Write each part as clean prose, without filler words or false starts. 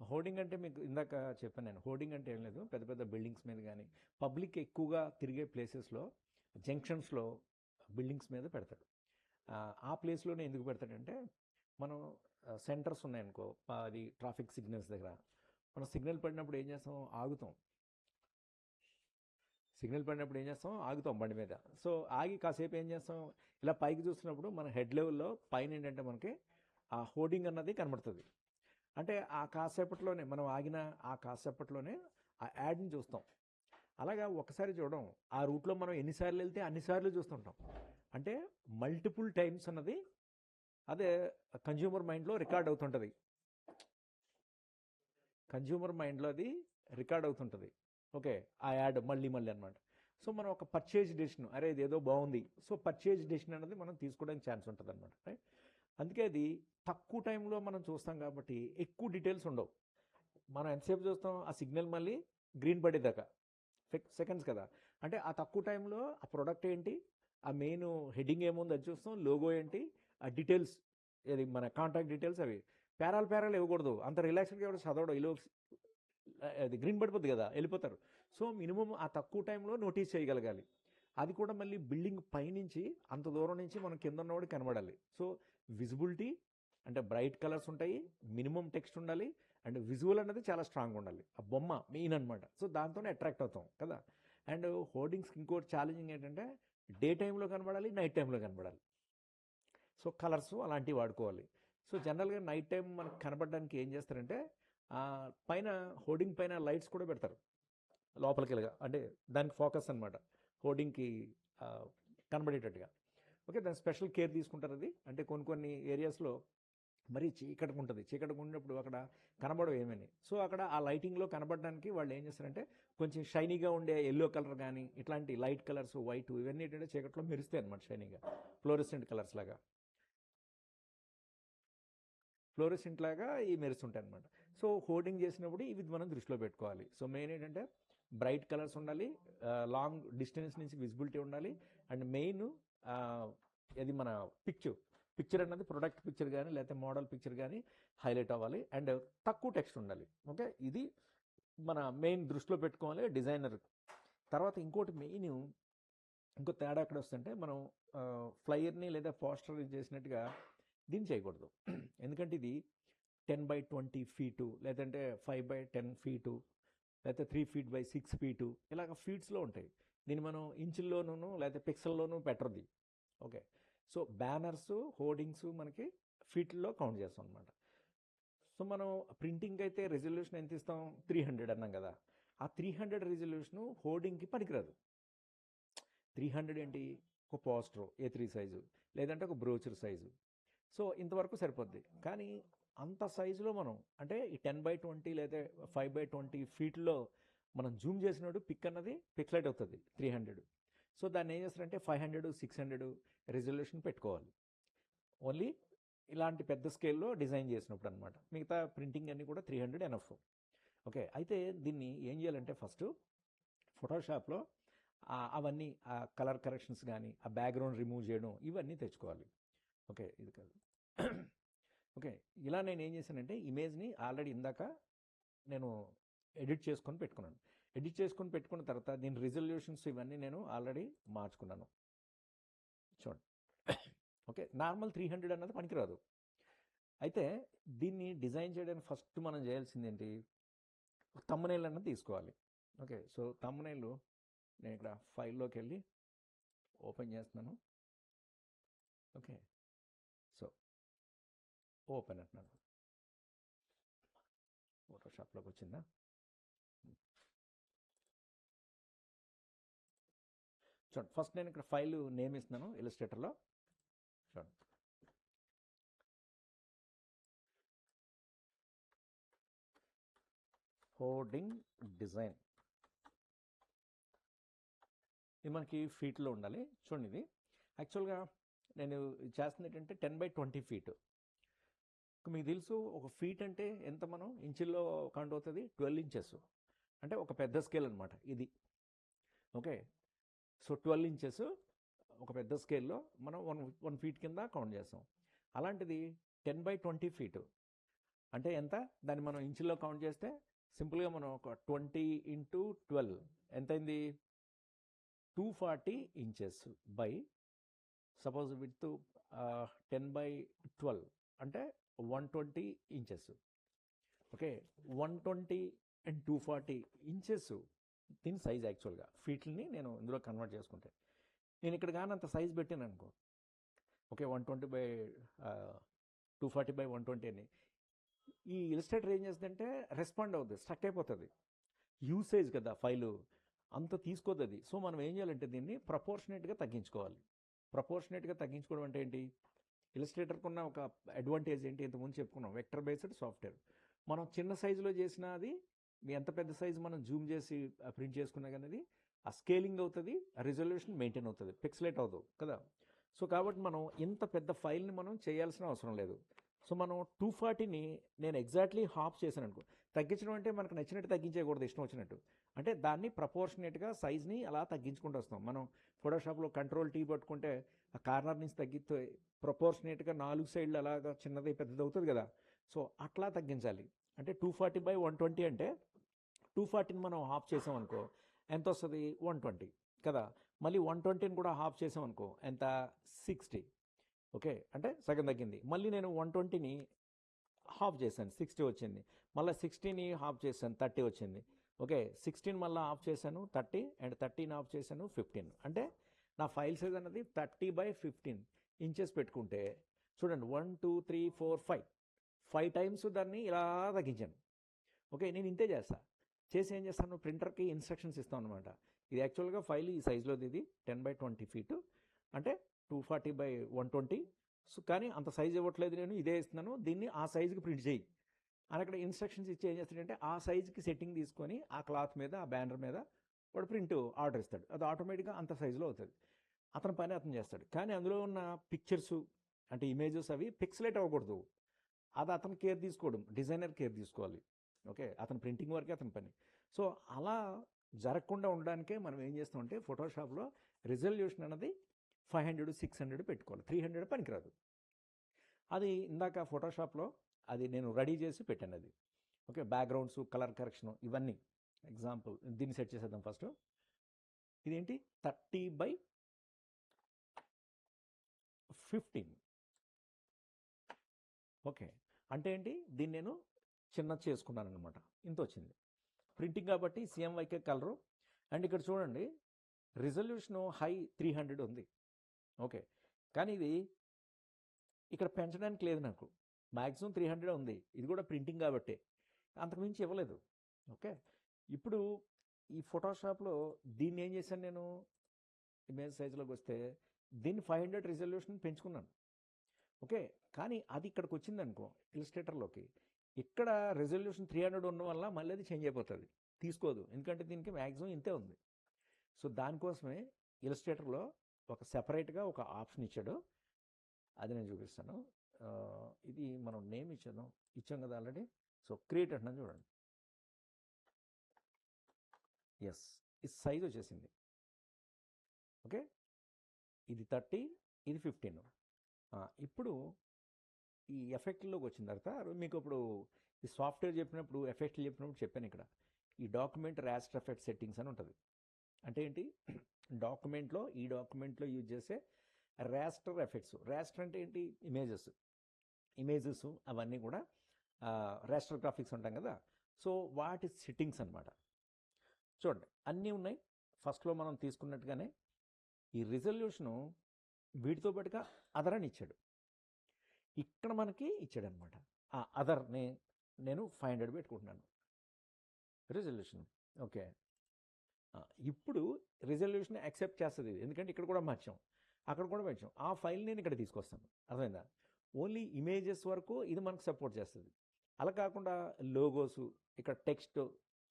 Hoarding అంటే మీకు ఇందాక చెప్పాను నేను. హోర్డింగ్ అంటే ఏం లేదు. పెద్ద పెద్ద బిల్డింగ్స్ మీద గానీ, పబ్లిక్ ఎక్కువగా తిరిగే ప్లేసెస్‌లో, జంక్షన్స్‌లో బిల్డింగ్స్ మీద పెడతాడు. ఆ ప్లేస్‌లోనే ఎందుకు పెడతాడంటే, మనం సెంటర్స్ ఉన్నాయనుకో, అది ట్రాఫిక్ సిగ్నల్స్ దగ్గర, మనం సిగ్నల్ పడినప్పుడు ఏం చేస్తాం? ఆగుతాం. సిగ్నల్ పడినప్పుడు ఏం చేస్తాం? ఆగుతాం బండి మీద. సో, ఆగి కాసేపు ఏం చేస్తాం? ఇలా పైకి చూస్తున్నప్పుడు మన హెడ్ లెవెల్‌లో పైన ఏంటంటే మనకి ఆ హోర్డింగ్ అన్నది కనబడుతది. అంటే ఆ కాసేపట్లోనే మనం ఆగిన ఆ కాసేపట్లోనే ఆ యాడ్‌ని చూస్తాం. అలాగా ఒకసారి చూడం. ఆ రూట్‌లో మనం ఎన్ని సార్లు ఎళ్తే అన్ని సార్లు చూస్తుంటాం. అంటే మల్టిపుల్ టైమ్స్ అన్నది అదే కన్జ్యూమర్ మైండ్‌లో రికార్డ్ అవుతుంటది. కన్జ్యూమర్ మైండ్‌లో అది రికార్డ్ అవుతుంటది. ఓకే. ఆ యాడ్ మళ్ళీ మళ్ళీ అనమాట. సో, మనం ఒక పర్చేజ్ డెసిషన్, అరే ఇదేదో బావుంది. సో, పర్చేజ్ డెసిషన్ అనేది మనం తీసుకోవడానికి ఛాన్స్ ఉంటదనమాట. రైట్? అందుకే అది తక్కువ టైంలో మనం చూస్తాం కాబట్టి ఎక్కువ డీటెయిల్స్ ఉండవు. మనం ఎంతసేపు చూస్తాం? ఆ సిగ్నల్ మళ్ళీ గ్రీన్ పడేదాకా. సెకండ్స్ కదా! అంటే ఆ తక్కువ టైంలో ఆ ప్రొడక్ట్ ఏంటి? ఆ మెయిన్ హెడ్డింగ్ ఏముంది అది చూస్తాం. లోగో ఏంటి? ఆ డీటెయిల్స్, ఏది మన కాంటాక్ట్ డీటెయిల్స్ అవి. పేరాలు పేరాలు ఇవ్వకూడదు. అంత రిలాక్స్డ్‌గా ఎవడు చదవడు. అది గ్రీన్ పడిపోద్ది కదా! వెళ్ళిపోతారు. సో, మినిమమ్ ఆ తక్కువ టైంలో నోటీస్ చేయగలగాలి. అది కూడా మళ్ళీ బిల్డింగ్ పైనుంచి అంత దూరం నుంచి మనం కింద ఉన్నవాడికి కనబడాలి. సో, విజిబిలిటీ అంటే బ్రైట్ కలర్స్ ఉంటాయి. మినిమమ్ టెక్స్ట్ ఉండాలి. అండ్ విజువల్ అనేది చాలా స్ట్రాంగ్‌గా ఉండాలి. ఆ బొమ్మ మెయిన్ అనమాట. సో, దాంతోనే అట్రాక్ట్ అవుతాం కదా! అండ్ హోర్డింగ్స్‌కి ఇంకోటి ఛాలెంజింగ్ ఏంటంటే డే టైమ్‌లో కనబడాలి. నైట్ టైమ్‌లో కనబడాలి. సో, కలర్స్ అలాంటివి వాడుకోవాలి. సో, జనరల్‌గా నైట్ టైమ్ మనకు కనపడడానికి ఏం చేస్తారంటే పైన హోర్డింగ్ పైన లైట్స్ కూడా పెడతారు. లోపలికిలాగా అంటే దానికి ఫోకస్ అనమాట. హోర్డింగ్‌కి ఆహ్, కనబడేటట్టుగా. ఓకే. దానికి స్పెషల్ కేర్ తీసుకుంటారు అది. అంటే కొన్ని కొన్ని ఏరియాస్‌లో మరీ చీకటిగా ఉంటది. చీకటిగా ఉన్నప్పుడు అక్కడ కనబడవు ఏమని. సో, అక్కడ ఆ లైటింగ్‌లో కనబడడానికి వాళ్ళు ఏం చేస్తారంటే కొంచెం షైనీగా ఉండే యెల్లో కలర్ గానీ, ఇట్లాంటి లైట్ కలర్స్, వైట్ ఇవన్నీ ఏంటంటే చీకట్లో మెరుస్తాయన్నమాట షైనీగా. ఫ్లోరెసెంట్ కలర్స్ లాగా. ఫ్లోరెసెంట్ లాగా ఇవి మెరుస్తుంటాయన్నమాట. సో, హోర్డింగ్ చేసినప్పుడు ఇవి మనం దృష్టిలో పెట్టుకోవాలి. సో, మెయిన్ ఏంటంటే బ్రైట్ కలర్స్ ఉండాలి. లాంగ్ డిస్టెన్స్ నుంచి విజిబిలిటీ ఉండాలి. అండ్ మెయిన్ ఆహ్, ఇది మన పిక్చర్. పిక్చర్ అన్నది ప్రొడక్ట్ పిక్చర్ గానీ, లేకపోతే మోడల్ పిక్చర్ గానీ హైలైట్ అవ్వాలి. అండ్ తక్కువ టెక్స్ట్ ఉండాలి. ఓకే. ఇది మన మెయిన్ దృష్టిలో పెట్టుకోవాలి డిజైనర్. తర్వాత ఇంకోటి మెయిన్ ఇంకో తేడా ఎక్కడొస్తుందంటే మనం ఫ్లైయర్‌ని లేదా పోస్టర్‌ని చేసినట్టుగా దీన్ని చేయకూడదు. ఎందుకంటే ఇది 10/20 ఫీటు లేదంటే 5/10 ఫీటు లేకపోతే 3 ఫీట్ బై 6 ఫీటు ఇలాగ ఫీట్స్‌లో ఉంటాయి. దీన్ని మనం ఇంచుల్లోనూ లేకపోతే పిక్సెల్‌లోనూ పెట్టరుది. ఓకే. సో, బ్యానర్స్, హోర్డింగ్స్ మనకి ఫీట్‌ల్లో కౌంట్ చేస్తాం అనమాట. సో, మనం ప్రింటింగ్ అయితే రిజల్యూషన్ ఎంత ఇస్తాం? 300 అన్నాం కదా! ఆ 300 రిజల్యూషను హోర్డింగ్‌కి పనికిరాదు. 300 ఏంటి? ఒక పోస్టర్ A3 సైజు లేదంటే ఒక బ్రోచర్ సైజు. సో, ఇంతవరకు సరిపోద్ది. కానీ అంత సైజులో మనం అంటే ఈ 10/20 లేదా 5/20 ఫీట్‌లో మనం జూమ్ చేసినప్పుడు పిక్ అన్నది పిక్సెలైట్ అవుతది 300. సో, దాన్ని ఏం చేస్తారంటే 500, 600 రిజల్యూషన్ పెట్టుకోవాలి. ఓన్లీ ఇలాంటి పెద్ద స్కేల్‌లో డిజైన్ చేసినప్పుడు అనమాట. మిగతా ప్రింటింగ్ అన్నీ కూడా 300 ఎనఫ్. ఓకే. అయితే దీన్ని ఏం చేయాలంటే ఫస్టు ఫోటోషాప్‌లో అవన్నీ కలర్ కరెక్షన్స్ గానీ, ఆ బ్యాక్‌గ్రౌండ్ రిమూవ్ చేయడం ఇవన్నీ తెచ్చుకోవాలి. ఓకే. ఇది కాదు. ఓకే. ఇలా నేనేం చేశానంటే ఇమేజ్‌ని ఆల్రెడీ ఇందాక నేను ఎడిట్ చేసుకొని పెట్టుకున్నాను. ఎడిట్ చేసుకొని పెట్టుకున్న తర్వాత దీని రిజల్యూషన్స్ ఇవన్నీ నేను ఆల్రెడీ మార్చుకున్నాను. చూడండి. ఓకే. నార్మల్ 300 అన్నది పనికిరాదు. అయితే దీన్ని డిజైన్ చేయడానికి ఫస్ట్ మనం చేయాల్సిందేంటి? థంబ్‌నెయిల్ అన్నది తీసుకోవాలి. ఓకే. సో, థంబ్‌నెయిల్ నేను ఇక్కడ ఫైల్‌లోకెళ్ళి ఓపెన్ చేస్తున్నాను. ఓకే. సో, ఓపెన్ అంటున్నాను. ఫోటోషాప్‌లోకి వచ్చిందా? చూడండి. ఫస్ట్ నేను ఇక్కడ ఫైల్ నేమ్ ఇస్తున్నాను ఇలస్ట్రేటర్‌లో. చూడండి. Hoarding design. ఇది మనకి ఫీట్‌లో ఉండాలి. చూడండి ఇది. యాక్చువల్‌గా నేను చేస్తుంది ఏంటంటే 10/20 ఫీట్. మీకు తెలుసు ఒక ఫీట్ అంటే ఎంత మనం ఇంచుల్లో కౌంట్ అవుతది? 12 ఇంచెస్. అంటే ఒక పెద్ద స్కేల్ అనమాట ఇది. ఓకే. సో, 12 ఇంచెస్ ఒక పెద్ద స్కేల్‌లో మనం 1 ఫీట్ కింద కౌంట్ చేస్తాం. అలాంటిది 10/20 ఫీట్. అంటే ఎంత, దాన్ని మనం ఇంచుల్లో కౌంట్ చేస్తే సింపుల్గా మనం ఒక 20 × 12 ఎంతైంది, 240 ఇంచెస్ బై సపోజ్ విత్ 10/12 అంటే 120 ఇంచెస్. ఓకే, 120 అండ్ 240 ఇంచెస్ దీని సైజ్ యాక్చువల్గా ఫీట్ని నేను ఇందులో కన్వర్ట్ చేసుకుంటే, నేను ఇక్కడ కానీ అంత సైజ్ పెట్టాను అనుకో, ఓకే 120/240/120 అని, ఈ ఇలస్ట్రేటర్ ఏం చేస్తుందంటే రెస్పాండ్ అవుతుంది, స్ట్రక్ అయిపోతుంది. యూసేజ్ కదా ఫైలు అంత తీసుకోదు అది. సో మనం ఏం చేయాలంటే దీన్ని ప్రపోర్షనేట్గా తగ్గించుకోవాలి. ప్రపోర్షనేట్గా తగ్గించుకోవడం అంటే ఏంటి, ఇలస్ట్రేటర్కి ఉన్న ఒక అడ్వాంటేజ్ ఏంటి, ఇంతకుముందు చెప్పుకున్నాం, వెక్టర్ బేస్డ్ సాఫ్ట్వేర్. మనం చిన్న సైజులో చేసిన అది ఎంత పెద్ద సైజు మనం జూమ్ చేసి ప్రింట్ చేసుకున్నా కానీ అది ఆ స్కేలింగ్ అవుతుంది, ఆ రిజల్యూషన్ మెయింటైన్ అవుతుంది, పిక్సలేట్ అవుతుంది కదా. సో కాబట్టి మనం ఇంత పెద్ద ఫైల్ని మనం చేయాల్సిన అవసరం లేదు. సో మనం 240ని నేను ఎగ్జాక్ట్లీ హాఫ్ చేశాను అనుకో, తగ్గించడం అంటే మనకు నచ్చినట్టు తగ్గించేయకూడదు, ఇష్టం వచ్చినట్టు. అంటే దాన్ని ప్రపోర్షనేట్గా సైజ్ని అలా తగ్గించుకుంటూ వస్తాం. మనం ఫోటోషాప్లో Ctrl+T పట్టుకుంటే ఆ కార్నర్ నుంచి తగ్గితే ప్రపోర్షనేట్గా 4 సైడ్లు అలాగా చిన్నది పెద్దది అవుతుంది కదా. సో అట్లా తగ్గించాలి. అంటే 240/120 అంటే 240ని మనం హాఫ్ చేసాం అనుకో ఎంత వస్తుంది, 120 కదా. మళ్ళీ 120ని కూడా హాఫ్ చేసాం అనుకో ఎంత, 60. ఓకే, అంటే సగం తగ్గింది. మళ్ళీ నేను 120ని హాఫ్ చేశాను, 60 వచ్చింది. మళ్ళీ 60ని హాఫ్ చేశాను, 30 వచ్చింది. ఓకే, 16 మళ్ళీ హాఫ్ చేశాను 30, అండ్ 30ని హాఫ్ చేశాను 15. అంటే నా ఫైల్ సైజ్ అన్నది 30/15 ఇంచెస్ పెట్టుకుంటే చూడండి, 1 2 3 4 5 టైమ్స్ దాన్ని ఇలా తగ్గించాను. ఓకే, నేను ఇంతే చేసి ఏం చేస్తాను, ప్రింటర్కి ఇన్స్ట్రక్షన్స్ ఇస్తాను అనమాట. ఇది యాక్చువల్గా ఫైల్ ఈ సైజులోది, ఇది 10/20 ఫీట్ అంటే 240/120. సో కానీ అంత సైజ్ ఇవ్వట్లేదు, నేను ఇదే ఇస్తున్నాను, దీన్ని ఆ సైజుకి ప్రింట్ చేయి అని అక్కడ ఇన్స్ట్రక్షన్స్ ఇచ్చి ఏం చేస్తాడంటే ఆ సైజుకి సెట్టింగ్ తీసుకొని ఆ క్లాత్ మీద, ఆ బ్యానర్ మీద వాడు ప్రింట్ ఆర్డర్ ఇస్తాడు. అది ఆటోమేటిక్గా అంత సైజులో అవుతుంది. అతని పని అతను చేస్తాడు. కానీ అందులో ఉన్న పిక్చర్స్ అంటే ఇమేజెస్ అవి పిక్సలేట్ అవ్వకూడదు. అది అతను కేర్ తీసుకోవడం, డిజైనర్ కేర్ తీసుకోవాలి. ఓకే, అతని ప్రింటింగ్ వరకే అతని పని. సో అలా జరగకుండా ఉండడానికే మనం ఏం చేస్తామంటే ఫోటోషాప్లో రిజల్యూషన్ అనేది 500 600 పెట్టుకోవాలి, 300 పనికిరాదు. అది ఇందాక ఫోటోషాప్లో అది నేను రెడీ చేసి పెట్టాను అది. ఓకే, బ్యాక్గ్రౌండ్స్, కలర్ కరెక్షన్ ఇవన్నీ. ఎగ్జాంపుల్ దీన్ని సెట్ చేసేద్దాం ఫస్ట్. ఇదేంటి 30/15. ఓకే, అంటే ఏంటి, దీన్ని నేను చిన్నది చేసుకున్నాను అనమాట, ఇంత వచ్చింది. ప్రింటింగ్ కాబట్టి CMYK కలరు. అండ్ ఇక్కడ చూడండి రిజల్యూషను హై 300 ఉంది. ఓకే, కానీ ఇది ఇక్కడ పెంచడానికి లేదు, నాకు మ్యాక్సిమం 300 ఉంది. ఇది కూడా ప్రింటింగ్ కాబట్టి అంతకుమించి ఇవ్వలేదు. ఓకే, ఇప్పుడు ఈ ఫోటోషాప్లో దీన్ని ఏం చేశాను, నేను ఇమేజ్ సైజులోకి వస్తే దీన్ని 500 రిజల్యూషన్ పెంచుకున్నాను. ఓకే, కానీ అది ఇక్కడికి వచ్చిందనుకో ఇలస్ట్రేటర్లోకి, ఇక్కడ రెజల్యూషన్ 300 ఉన్న వల్ల మళ్ళీ అది చేంజ్ అయిపోతుంది, తీసుకోదు. ఎందుకంటే దీనికి మ్యాక్సిమం ఇంతే ఉంది. సో దానికోసమే ఇలస్ట్రేటర్లో ఒక సెపరేట్గా ఒక ఆప్షన్ ఇచ్చాడు, అది నేను చూపిస్తాను. ఇది మనం నేమ్ ఇచ్చాం కదా ఆల్రెడీ. సో క్రియేట్ అంటున్నాను చూడండి. ఎస్, ఈ సైజ్ వచ్చేసింది. ఓకే, ఇది 30, ఇది 15. ఇప్పుడు ఈ ఎఫెక్ట్లోకి వచ్చిన తర్వాత మీకు ఇప్పుడు ఈ సాఫ్ట్వేర్ చెప్పినప్పుడు, ఎఫెక్ట్లు చెప్పినప్పుడు చెప్పాను ఇక్కడ ఈ డాక్యుమెంట్ రాస్టర్ ఎఫెక్ట్ సెట్టింగ్స్ అని ఉంటుంది. అంటే ఏంటి, ఈ డాక్యుమెంట్లో యూజ్ చేసే రాస్టర్ ఎఫెక్ట్స్. రాస్టర్ అంటే ఏంటి, ఇమేజెస్ అవన్నీ కూడా రాస్టర్ గ్రాఫిక్స్ ఉంటాం కదా. సో వాటి సెట్టింగ్స్ అనమాట. చూడండి అన్నీ ఉన్నాయి. ఫస్ట్లో మనం తీసుకున్నట్టుగానే ఈ రిజల్యూషను వీటితో పాటుగా అదర్ అని ఇచ్చాడు. ఇక్కడ మనకి ఇచ్చాడు అనమాట. ఆ అదర్ని నేను 500 పెట్టుకుంటున్నాను రిజల్యూషన్. ఓకే, ఇప్పుడు రిజల్యూషన్ యాక్సెప్ట్ చేస్తుంది ఇది, ఎందుకంటే ఇక్కడ కూడా మార్చాం, అక్కడ కూడా మార్చాం. ఆ ఫైల్ నేను ఇక్కడ తీసుకొస్తాను, అర్థమైందా. ఓన్లీ ఇమేజెస్ వరకు ఇది మనకు సపోర్ట్ చేస్తుంది. అలా కాకుండా లోగోస్, ఇక్కడ టెక్స్ట్,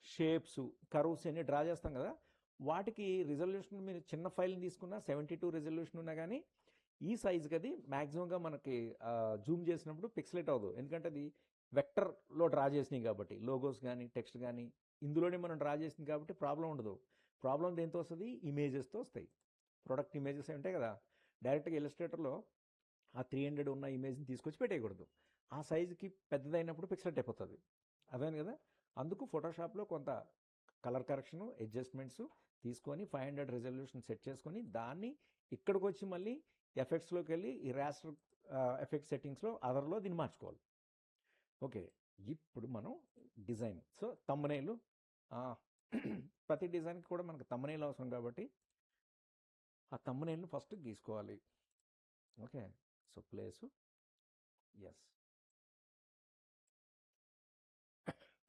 షేప్స్, కర్వ్స్ అన్ని డ్రా చేస్తాం కదా, వాటికి రిజల్యూషన్ మీరు చిన్న ఫైల్ని తీసుకున్నా 72 రిజల్యూషన్ ఉన్నా కానీ ఈ సైజుకి అది మ్యాక్సిమంగా మనకి జూమ్ చేసినప్పుడు పిక్సలేట్ అవ్వదు. ఎందుకంటే అది వెక్టర్లో డ్రా చేసినాయి కాబట్టి, లోగోస్ కానీ టెక్స్ట్ కానీ ఇందులోనే మనం డ్రా చేసింది కాబట్టి ప్రాబ్లం ఉండదు. ప్రాబ్లం దేంతో వస్తుంది, ఇమేజెస్తో వస్తాయి. ప్రొడక్ట్ ఇమేజెస్ ఉంటాయి కదా, డైరెక్ట్గా ఇలస్ట్రేటర్లో ఆ 300 ఉన్న ఇమేజ్ని తీసుకొచ్చి పెట్టేయకూడదు. ఆ సైజుకి పెద్దదైనప్పుడు పిక్సెల్ అయిపోతుంది. అదేను కదా. అందుకు ఫోటోషాప్లో కొంత కలర్ కరెక్షను అడ్జస్ట్మెంట్స్ తీసుకొని 500 రెజల్యూషన్ సెట్ చేసుకొని దాన్ని ఇక్కడికి వచ్చి మళ్ళీ ఎఫెక్ట్స్లోకి వెళ్ళి ఈ రాస్టర్ ఎఫెక్ట్ సెట్టింగ్స్లో అదర్లో దీన్ని మార్చుకోవాలి. ఓకే, ఇప్పుడు మనం డిజైన్. సో తమ్బ్నెయిల్, ప్రతి డిజైన్కి కూడా మనకు తమ్బ్నెయిల్ అవసరం కాబట్టి ఆ తమ్బ్నెయిల్ని ఫస్ట్ గీసుకోవాలి. Okay, so place S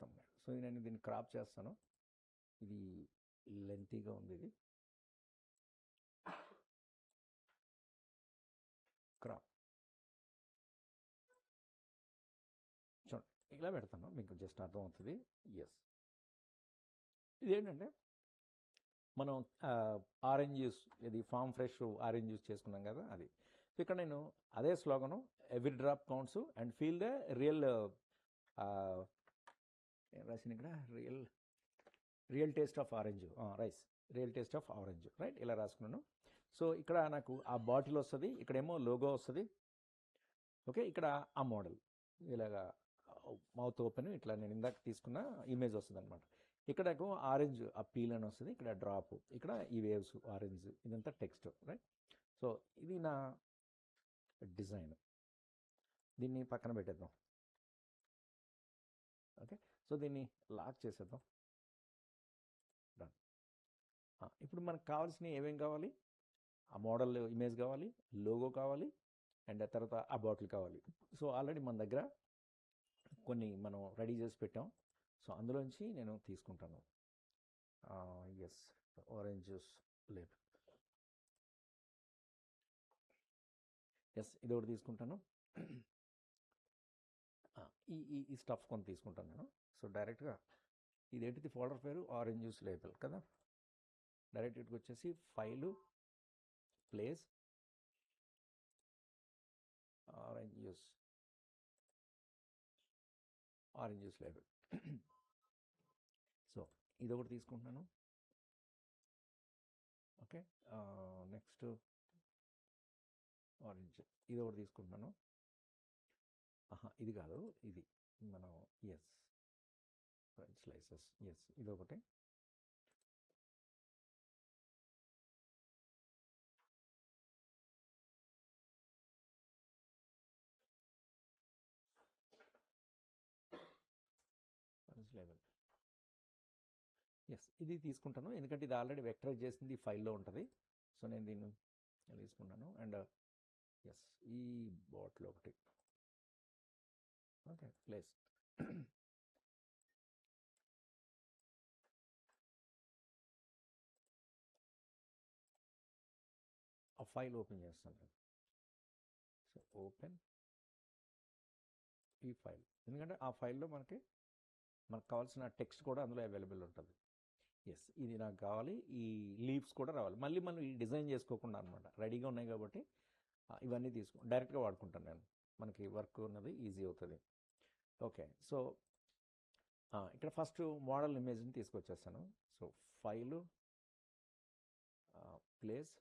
thumbnail. So నేను దీన్ని క్రాప్ చేస్తాను. ఇది లెంతీగా ఉంది. ఇది క్రాప్ చూడండి, ఇలా పెడతాను, మీకు జస్ట్ అర్థమవుతుంది. ఎస్, ఇదేంటంటే మనం ఆరెంజ్ జ్యూస్, ఇది ఫామ్ ఫ్రెష్ ఆరెంజ్ జ్యూస్ చేసుకున్నాం కదా అది. సో ఇక్కడ నేను అదే slogan, every drop counts and feel the real, ఏం రాసిన ఇక్కడ, real taste of orange real taste of orange, right, ఇలా రాసుకున్నాను. సో ఇక్కడ నాకు ఆ బాటిల్ వస్తుంది, ఇక్కడేమో లోగో వస్తుంది. ఓకే, ఇక్కడ ఆ మోడల్ ఇలాగా మౌత్ ఓపెన్, ఇట్లా నేను ఇందాక తీసుకున్న ఇమేజ్ వస్తుంది అనమాట. ఇక్కడ ఆరెంజ్ ఆ పీల్ అని వస్తుంది, ఇక్కడ డ్రాప్, ఇక్కడ ఈ వేవ్స్ ఆరెంజ్, ఇదంతా టెక్స్ట్, రైట్. సో ఇది నా డిజైన్. దీన్ని పక్కన పెట్టేద్దాం. ఓకే, సో దీన్ని లాక్ చేసేద్దాం. డన్. ఇప్పుడు మనకు కావాల్సినవి ఏమేం కావాలి, ఆ మోడల్ ఇమేజ్ కావాలి, లోగో కావాలి, అండ్ ఆ తర్వాత ఆ బాటిల్ కావాలి. సో ఆల్రెడీ మన దగ్గర కొన్ని మనం రెడీ చేసి పెట్టాం. సో అందులోంచి నేను తీసుకుంటాను. Yes, orange juice label. Yes, ఇది ఒకటి తీసుకుంటాను. ఈ ఈ స్టఫ్ కొంత తీసుకుంటాను నేను. సో డైరెక్ట్గా ఇదేంటిది, ఫోల్డర్ పేరు ఆరెంజ్ జ్యూస్ లేబుల్ కదా. డైరెక్ట్ ఇటుకు వచ్చేసి file, place, orange juice label. So ఇది ఒకటి తీసుకుంటున్నాను. ఓకే, నెక్స్ట్ ఆరెంజ్, ఇది ఒకటి తీసుకుంటున్నాను. ఇది కాదు, ఇది మనం ఎస్ ఫ్రెంచ్ స్లైసెస్, ఎస్ ఇది ఒకటి. లేబుల్, ఎస్ ఇది తీసుకుంటాను, ఎందుకంటే ఇది ఆల్రెడీ వెక్టరైజ్ చేసింది ఫైల్లో ఉంటుంది. సో నేను దీన్ని తీసుకుంటాను. అండ్ ఎస్, ఈ బాటిల్ ఒకటి. Okay, place. ఆ ఫైల్ ఓపెన్ చేస్తాను. సో ఓపెన్ ఈ ఫైల్, ఎందుకంటే ఆ ఫైల్లో మనకు కావాల్సిన టెక్స్ట్ కూడా అందులో అవైలబుల్ ఉంటుంది. ఎస్, ఇది నాకు కావాలి. ఈ లీవ్స్ కూడా రావాలి. మళ్ళీ మనం ఈ డిజైన్ చేసుకోకుండా అనమాట, రెడీగా ఉన్నాయి కాబట్టి ఇవన్నీ డైరెక్ట్గా వాడుకుంటాను నేను. మనకి వర్క్ ఉన్నది ఈజీ అవుతుంది. ఓకే, సో ఇక్కడ ఫస్ట్ మోడల్ ఇమేజ్ని తీసుకొచ్చేస్తాను. So file, place,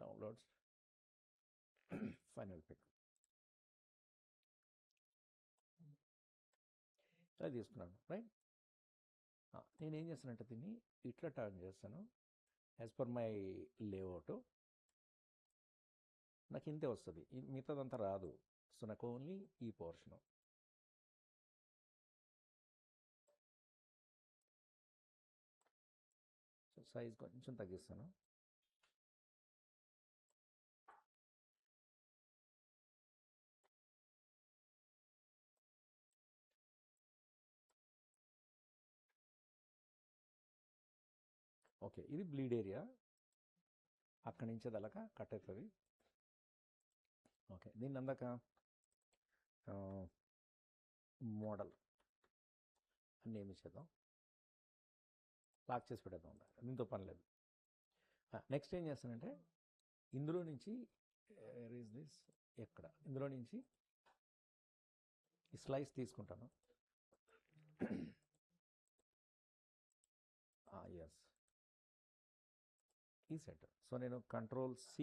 downloads, final pic, ఇలా తీసుకున్నాను, రైట్. నేనేం చేస్తానంటే దీన్ని ఇట్లా టర్న్ చేస్తాను. యాజ్ పర్ మై లేఅవుట్ నాకు ఇంతే వస్తుంది, మిగతాదంతా రాదు. సో నాకు ఓన్లీ ఈ పోర్షను. సో సైజ్ కొంచెం తగ్గిస్తాను. ఓకే, ఇది బ్లీడ్ ఏరియా, అక్కడి నుంచి అది అలాగా కట్ అవుతుంది. ఓకే, దీన్ని అందాక మోడల్ అని నేమ్ ఇచ్చేద్దాం, లాక్ చేసి పెట్టేద్దాం, దీంతో పని లేదు. నెక్స్ట్ ఏం చేస్తానంటే ఇందులో నుంచి ఇందులో నుంచి ఈ స్లైస్ తీసుకుంటాను. ఎస్, ఈ సెట్. సో నేను కంట్రోల్ C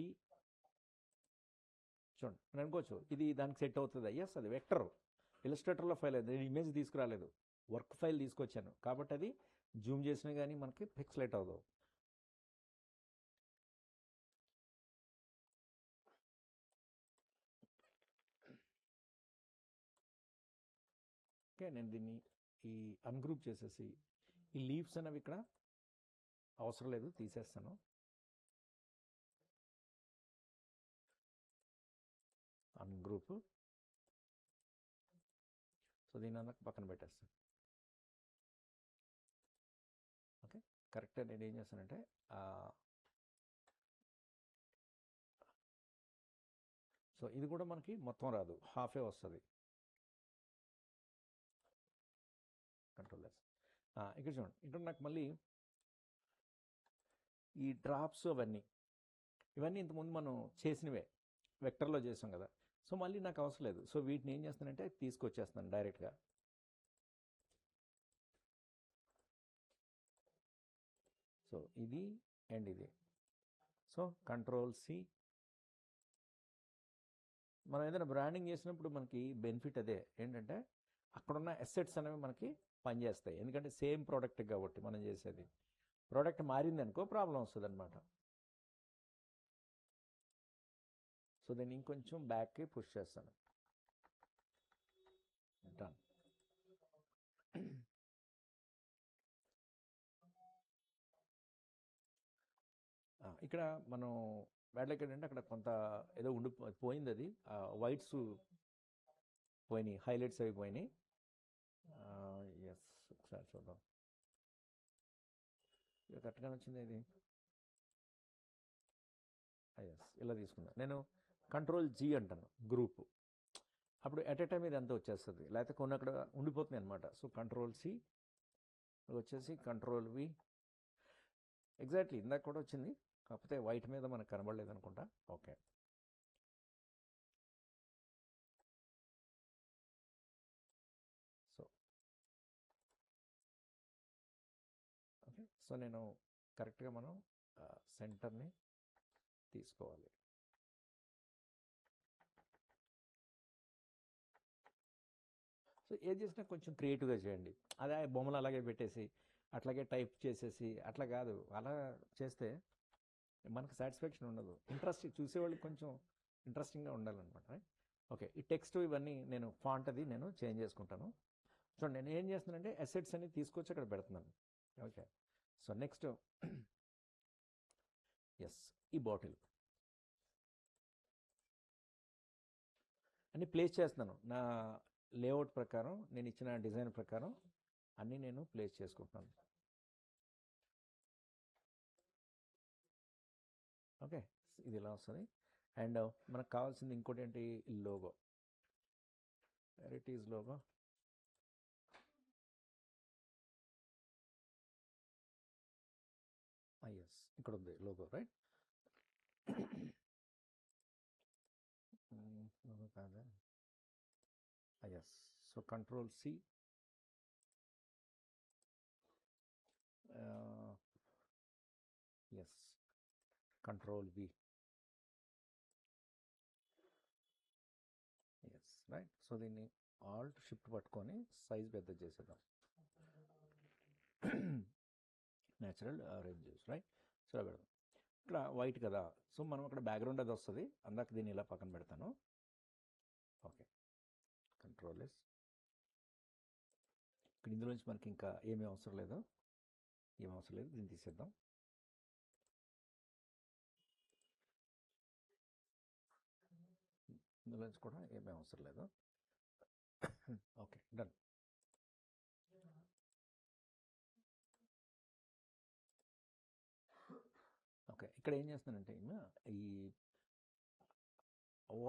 చూడండి నేను అనుకోవచ్చు ఇది దానికి సెట్ అవుతుందా, ఎస్ అది వెక్టర్ ఇలస్ట్రేటర్లో ఫైల్ అది ఇమేజ్ తీసుకురాలేదు, వర్క్ ఫైల్ తీసుకొచ్చాను కాబట్టి అది జూమ్ చేసినా కానీ మనకి పిక్సెలేట్ అవ్వదు. ఓకే, నేను దీన్ని ఈ అన్గ్రూప్ చేసేసి ఈ లీవ్స్ అనేవి ఇక్కడ అవసరం లేదు తీసేస్తాను. అన్గ్రూప్, సో దీని అందరికి పక్కన పెట్టేస్తాను. ఓకే, కరెక్ట్గా నేను ఏం చేస్తానంటే సో ఇది కూడా మనకి మొత్తం రాదు, హాఫే వస్తుంది. Control yes. ఇక్కడ చూడండి, ఇక్కడ నాకు మళ్ళీ ఈ డ్రాప్స్ ఇవన్నీ ఇంతకుముందు మనం చేసినవే వెక్టర్లో చేసాం కదా, సో మళ్ళీ నాకు అవసరం లేదు. సో వీటిని ఏం చేస్తానంటే తీసుకొచ్చేస్తాను డైరెక్ట్గా. సో ఇది అండ్ ఇది, సో కంట్రోల్ సి. మనం ఏదైనా బ్రాండింగ్ చేసినప్పుడు మనకి బెనిఫిట్ అదే ఏంటంటే అక్కడున్న అసెట్స్ అనేవి మనకి పనిచేస్తాయి, ఎందుకంటే సేమ్ ప్రోడక్ట్ కాబట్టి మనం చేసేది. ప్రోడక్ట్ మారింది అనుకో ప్రాబ్లం వస్తుంది అనమాట. సో దీన్ని ఇంకొంచెం బ్యాక్కి పుష్ చేస్తాను. డన్. ఇక్కడ మనం బ్యాడ్లైక్ ఏంటంటే అక్కడ కొంత ఏదో పోయింది, అది వైట్స్ పోయినాయి, హైలైట్స్ అవి పోయినాయి. ఎస్, ఒకసారి చూద్దాం. ఇక కరెక్ట్గానే వచ్చింది ఇది. ఎస్, ఇలా తీసుకుందాం. నేను కంట్రోల్ జీ అంటాను గ్రూప్, అప్పుడు ఎట్ ఏ టైం ఇది అంతా వచ్చేస్తుంది, లేకపోతే కొన్ని అక్కడ ఉండిపోతుంది అనమాట. సో కంట్రోల్ సి వచ్చేసి కంట్రోల్ వి. ఎగ్జాక్ట్లీ ఇందాక కూడా వచ్చింది, కాకపోతే వైట్ మీద మనకు కనబడలేదు అనుకుంటా. ఓకే, సో ఓకే, సో నేను కరెక్ట్గా మనం సెంటర్ని తీసుకోవాలి. సో ఏది చేసినా కొంచెం క్రియేటివ్గా చేయండి, అదే బొమ్మలు అలాగే పెట్టేసి అట్లాగే టైప్ చేసేసి అట్లా కాదు. అలా చేస్తే మనకు సాటిస్ఫాక్షన్ ఉండదు, చూసేవాళ్ళకి కొంచెం ఇంట్రెస్టింగ్గా ఉండాలన్నమాట. ఓకే, ఈ టెక్స్ట్ ఇవన్నీ నేను ఫాంట్ అది నేను చేంజ్ చేసుకుంటాను. చూడండి నేను ఏం చేస్తున్నానంటే అసెట్స్ అన్ని తీసుకొచ్చి అక్కడ పెడుతున్నాను. ఓకే, సో నెక్స్ట్ ఎస్, ఈ బాటిల్ అన్ని ప్లేస్ చేస్తున్నాను నా లేఅవుట్ ప్రకారం, నేను ఇచ్చిన డిజైన్ ప్రకారం అన్నీ నేను ప్లేస్ చేసుకుంటున్నాను. ఓకే, ఇది ఇలా వస్తుంది. అండ్ మనకు కావాల్సింది ఇంకోటి ఏంటి, logo. Where it is logo. Yes, ఇక్కడ ఉంది లోగో, రైట్. లోగో కాదా, yes. So control C, yes, control V, yes, right. So దీన్ని ఆల్ట్ షిఫ్ట్ పట్టుకొని సైజ్ పెద్ద చేసేద్దాం. Natural orange juice, right. So పెడదాం. ఇక్కడ వైట్ కదా, సో మనం అక్కడ బ్యాక్గ్రౌండ్ అది వస్తుంది, అందాక దీన్ని ఇలా పక్కన పెడతాను. Okay, control yes. ఇక్కడ ఇందులోంచి మనకి ఇంకా ఏమీ అవసరం లేదు, దీన్ని తీసేద్దాం. ఇందులోంచి కూడా ఏమీ అవసరం లేదు. Okay, done. ఓకే, ఇక్కడ ఏం చేస్తున్నానంటే ఈ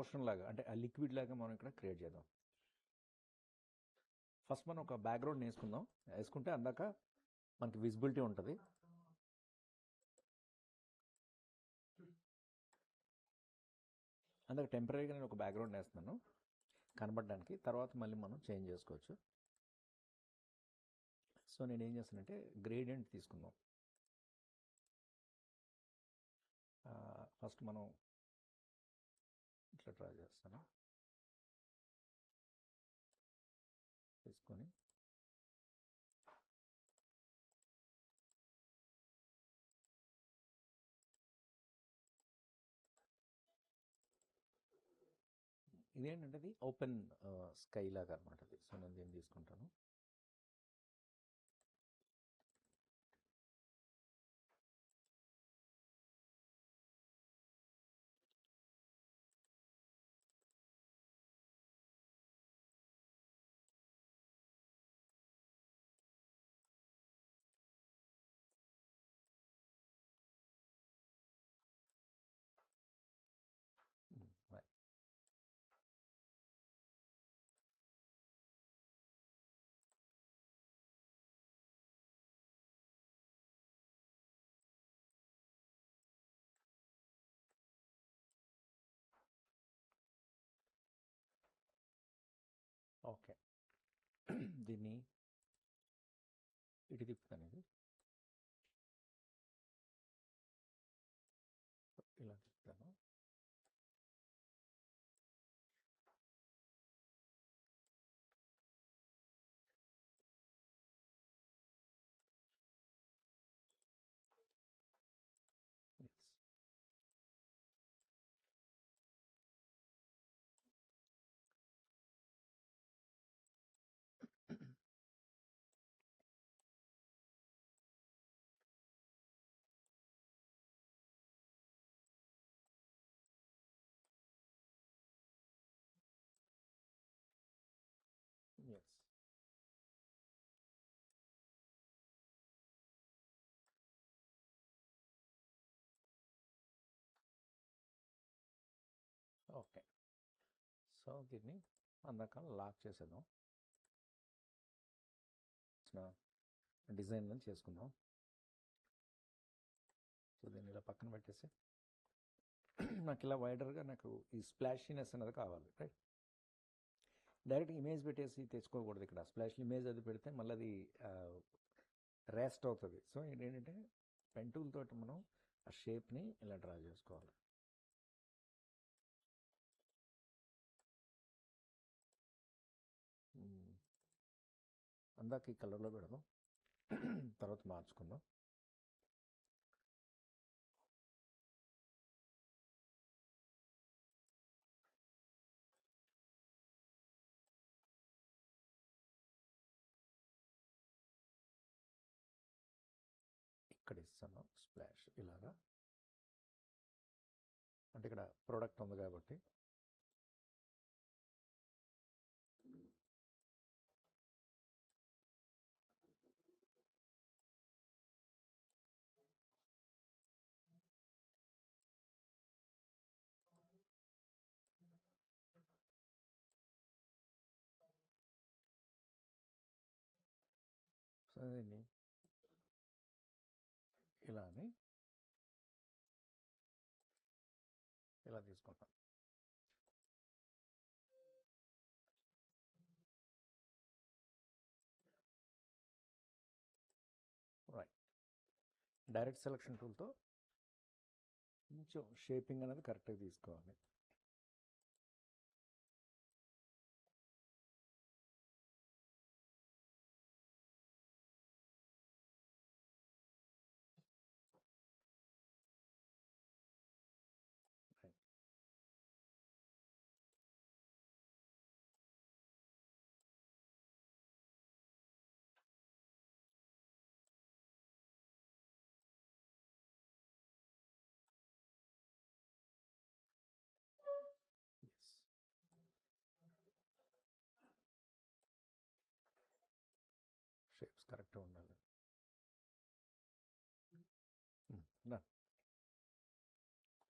ఓషన్ లాగా, అంటే ఆ లిక్విడ్ లాగా మనం ఇక్కడ క్రియేట్ చేద్దాం. ఫస్ట్ మనం ఒక బ్యాక్గ్రౌండ్ వేసుకుంటే అందాక మనకి విజిబిలిటీ ఉంటుంది. అందుకే టెంపరీగా నేను ఒక బ్యాక్గ్రౌండ్ వేస్తున్నాను కనబడడానికి, తర్వాత మళ్ళీ మనం చేంజ్ చేసుకోవచ్చు. సో నేను ఏం చేస్తానంటే గ్రేడియంట్ తీసుకుందాం. ఫస్ట్ మనం ఇట్లా డ్రా చేస్తాను. తీసుకొని ఇదేంటంటే అది ఓపెన్ స్కై లాగా అనమాట అది. సో నేను దీన్ని తీసుకుంటాను. Right. ఓకే. దీన్ని ఇటు తిప్పుతాను. ఇది ఇలా తిప్పుతాను. Yes. Yes. ఓకే. సో దీన్ని అందాక లాక్ చేసేద్దాం. డిజైన్ చేసుకుందాం. సో దీన్ని ఇలా పక్కన పెట్టేసి నాకు ఇలా వైడర్గా నాకు ఈ స్ప్లాషీనెస్ అనేది కావాలి. రైట్. డైరెక్ట్ ఇమేజ్ పెట్టేసి తెచ్చుకోకూడదు. ఇక్కడ స్ప్లాష్ ఇమేజ్ అది పెడితే మళ్ళీ అది రెస్ట్ అవుతుంది. సో ఏంటంటే పెన్ టూల్ తోటి మనం ఆ షేప్ని ఇలా డ్రా చేసుకోవాలి. అందాక ఈ కలర్లో పెడదాం, తర్వాత మార్చుకుందాం. ఇక్కడ ఇస్తాను స్ప్లాష్ ఇలాగా, అంటే ఇక్కడ ప్రోడక్ట్ ఉంది కాబట్టి. సో దీన్ని ఇలా అని ఇలా తీసుకుంటాం. రైట్. డైరెక్ట్ సెలక్షన్ టూల్తో కొంచెం షేపింగ్ అనేది కరెక్ట్గా తీసుకోవాలి. షేప్స్ కరెక్ట్గా ఉండాలి.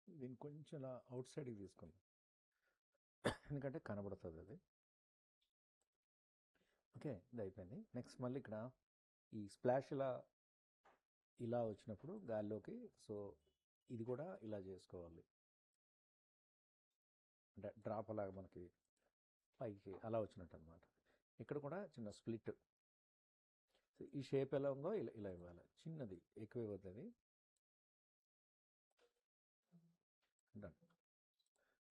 దీన్ని కొంచెం ఇలా అవుట్ సైడ్కి తీసుకుందాం, ఎందుకంటే కనబడుతుంది అది. ఓకే, ఇది అయిపోయింది. నెక్స్ట్ మళ్ళీ ఇక్కడ ఈ స్ప్లాష్ ఇలా వచ్చినప్పుడు గాల్లోకి, సో ఇది కూడా ఇలా చేసుకోవాలి. అంటే డ్రాప్ అలాగా మనకి పైకి అలా వచ్చినట్టు అనమాట. ఇక్కడ కూడా చిన్న స్ప్లిట్. సో ఈ షేప్ ఎలా ఉందో ఇలా ఇలా ఇవ్వాలి. చిన్నది ఎక్కువ ఇవ్వద్దు. డన్.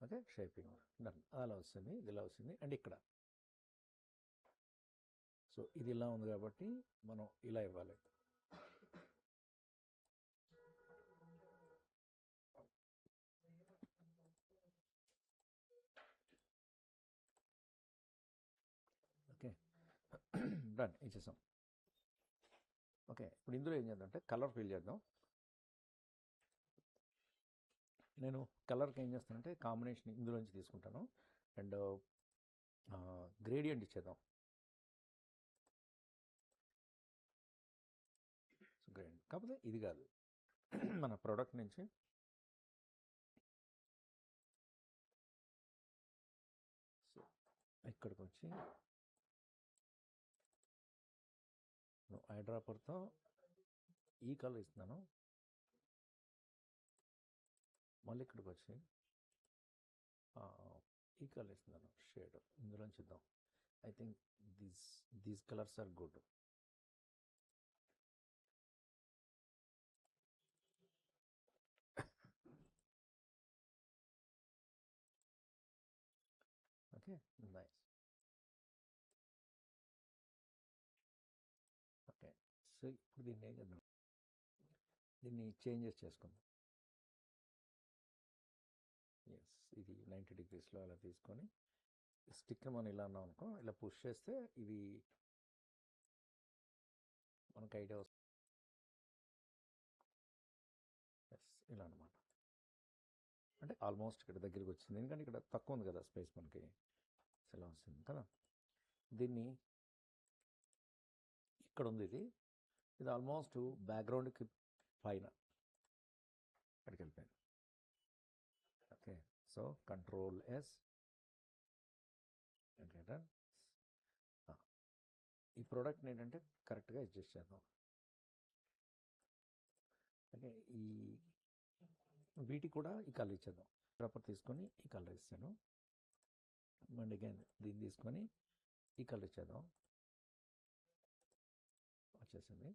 Okay, shaping done. అలా వస్తుంది, ఇది ఇలా వస్తుంది. అండ్ ఇక్కడ సో ఇది ఇలా ఉంది కాబట్టి మనం ఇలా ఇవ్వాలి. ఓకే డన్, ఇచ్చేసాం. ఓకే, ఇప్పుడు ఇందులో ఏం చేద్దాం అంటే కలర్ ఫిల్ చేద్దాం. నేను కలర్కి ఏం చేస్తానంటే కాంబినేషన్ ఇందులోంచి తీసుకుంటాను అండ్ గ్రేడియంట్ ఇచ్చేద్దాం. సో గ్రేడియంట్ కాకపోతే ఇది కాదు, మన ప్రోడక్ట్ నుంచి సో ఇక్కడికి వచ్చి ఐ డ్రాపర్తో ఈ కలర్ ఇస్తున్నాను. మళ్ళీ ఇక్కడికి వచ్చి ఈ కలర్ ఇస్తున్నాను, షేడ్ ఇందులోంచి ఇద్దాం. I think these colours are good. Okay nice. Okay, so ఇప్పుడు దీన్ని ఏం చేద్దాం, దీన్ని చేంజెస్ చేసుకుందాం. ఎస్, ఇది 90 degreesలో అలా తీసుకొని స్టిక్ మనం ఇలా అన్నాం అనుకో, ఇలా పుష్ చేస్తే ఇవి మనకు ఐడియా వస్తుంది. ఎస్, ఇలా అనమాట. అంటే ఆల్మోస్ట్ ఇక్కడ దగ్గరికి వచ్చింది, ఎందుకంటే ఇక్కడ తక్కువ ఉంది కదా స్పేస్ మనకి, ఇలా వస్తుంది కదా. దీన్ని ఇక్కడ ఉంది, ఇది ఆల్మోస్ట్ బ్యాక్గ్రౌండ్కి పైన ఇక్కడికి వెళ్ళిపోయింది. Okay, so control S. Okay, ఈ ప్రోడక్ట్ని ఏంటంటే కరెక్ట్గా అడ్జస్ట్ చేద్దాం. ఓకే, ఈ వీటికి కూడా ఈ కలర్ ఇచ్చేద్దాం. పేపర్ తీసుకొని ఈ కలర్ ఇస్తాను. అండ్ అగైన్ దీన్ని తీసుకొని ఈ కలర్ ఇచ్చేద్దాం, వచ్చేసింది.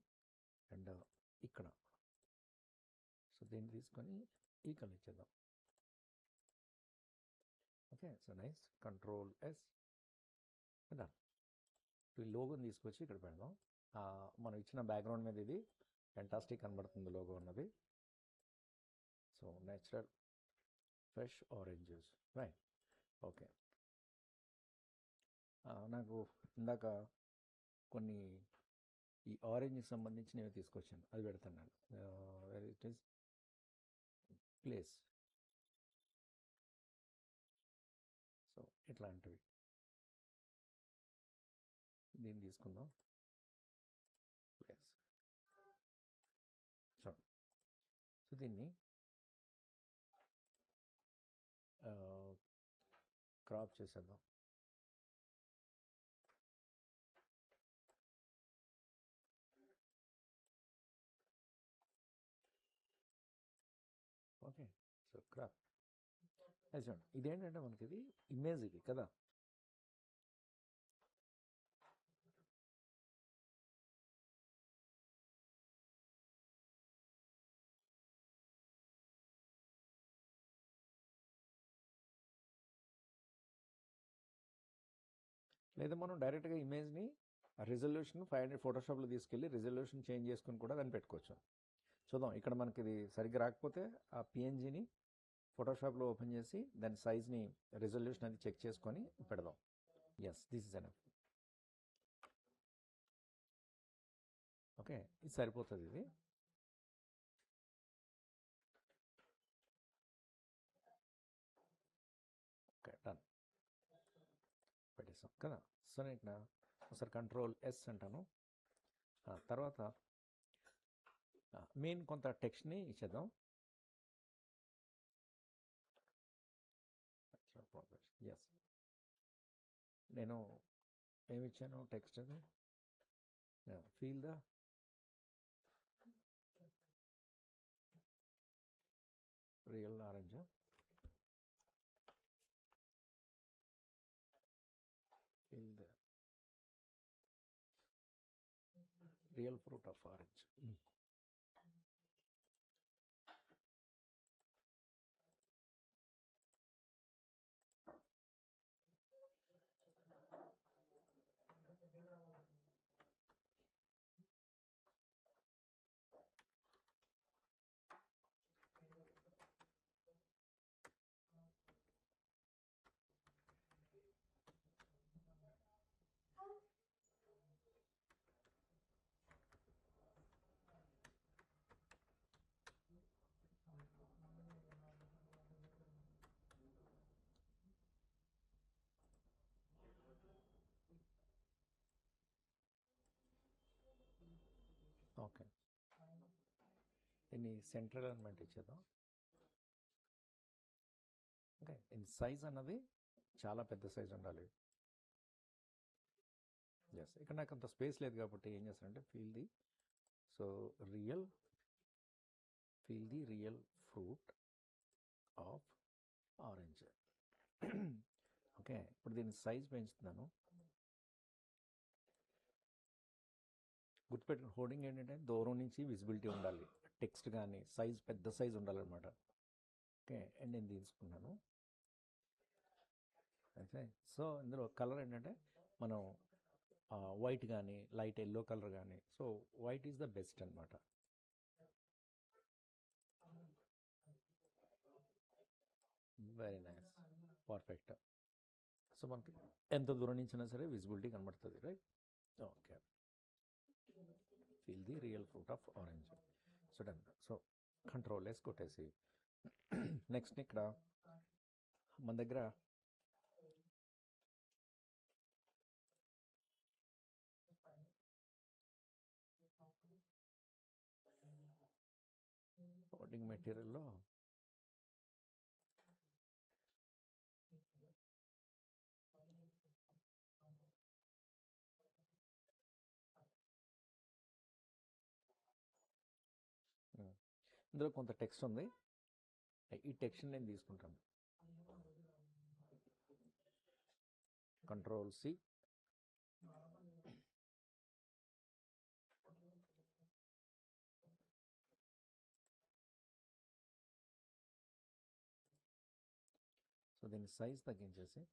అండ్ ఇక్కడ సో దీన్ని తీసుకొని ఈ కలర్ ఇచ్చేద్దాం. Okay, so nice. Control yes. Done. ఈ లోగోని తీసుకొచ్చి ఇక్కడ పెడదాం. మనం ఇచ్చిన బ్యాక్గ్రౌండ్ మీద ఇది ఫెంటాస్టిక్ కనబడుతుంది లోగో ఉన్నది. So natural fresh orange juice, right. Okay, నాకు ఇందాక కొన్ని ఈ ఆరెంజ్కి సంబంధించినవి తీసుకొచ్చాను, అది పెడతాను నేను. Very it is place. So ఇట్లాంటివి దీన్ని తీసుకుందాం, ప్లేస్. సో దీన్ని క్రాప్ చేసేద్దాం. Okay, so crop. చూడండి, ఇదేంటంటే మనకి ఇది ఇమేజ్ ఇది కదా. లేదా మనం డైరెక్ట్గా ఇమేజ్ని రిజల్యూషన్ 500 ఫోటోషాప్లో తీసుకెళ్ళి రిజల్యూషన్ చేంజ్ చేసుకుని కూడా దాన్ని పెట్టుకోవచ్చు. చూద్దాం, ఇక్కడ మనకి ఇది సరిగ్గా రాకపోతే ఆ పిఎన్జిని ఫోటోషాప్లో ఓపెన్ చేసి దాని సైజ్ని రిజల్యూషన్ అది చెక్ చేసుకొని పెడదాం. Yes, this is enough. Okay, ఇది సరిపోతుంది ఇది. ఓకే, డన్, పెట్టేసాం కదా. సో నేను ఒకసారి కంట్రోల్ ఎస్ అంటాను. తర్వాత మెయిన్ కొంత టెక్స్ట్ని ఇచ్చేద్దాం. ఎస్, నేను ఏమి ఇచ్చాను టెక్స్ట్ అది, feel the real orange, feel the real fruit of orange. Okay, దీన్ని సెంట్రల్ ఎలిమెంట్ ఇచ్చేద్దాం. ఓకే, ఇది సైజ్ అన్నది చాలా పెద్ద సైజ్ ఉండాలి. ఎస్, ఇక్కడ నాకు అంత స్పేస్ లేదు కాబట్టి ఏం చేస్తానంటే real fruit of orange. Okay, ఇప్పుడు దీని సైజ్ పెంచుతున్నాను. గుర్తుపెట్టుకుని హోర్డింగ్ ఏంటంటే దూరం నుంచి విజిబిలిటీ ఉండాలి, టెక్స్ట్ కానీ సైజ్ పెద్ద సైజ్ ఉండాలన్నమాట. ఓకే, అండ్ నేను తీసుకున్నాను. ఓకే, సో ఇందులో కలర్ ఏంటంటే మనం వైట్ కానీ లైట్ ఎల్లో కలర్ కానీ, so white is the best అనమాట. Very nice, perfect. సో మనకి ఎంత దూరం నుంచి అయినా సరే విజిబిలిటీ కనబడుతుంది, right? Okay, feel the real fruit of orange. So done. So control S కొట్టేసి నెక్స్ట్ ఇక్కడ మన దగ్గర కోడింగ్ మెటీరియల్లో ఇందులో కొంత టెక్స్ట్ ఉంది, ఈ టెక్స్ట్ నేను తీసుకుంటాను. కంట్రోల్ సి, సో దీని సైజ్ తగ్గించేసి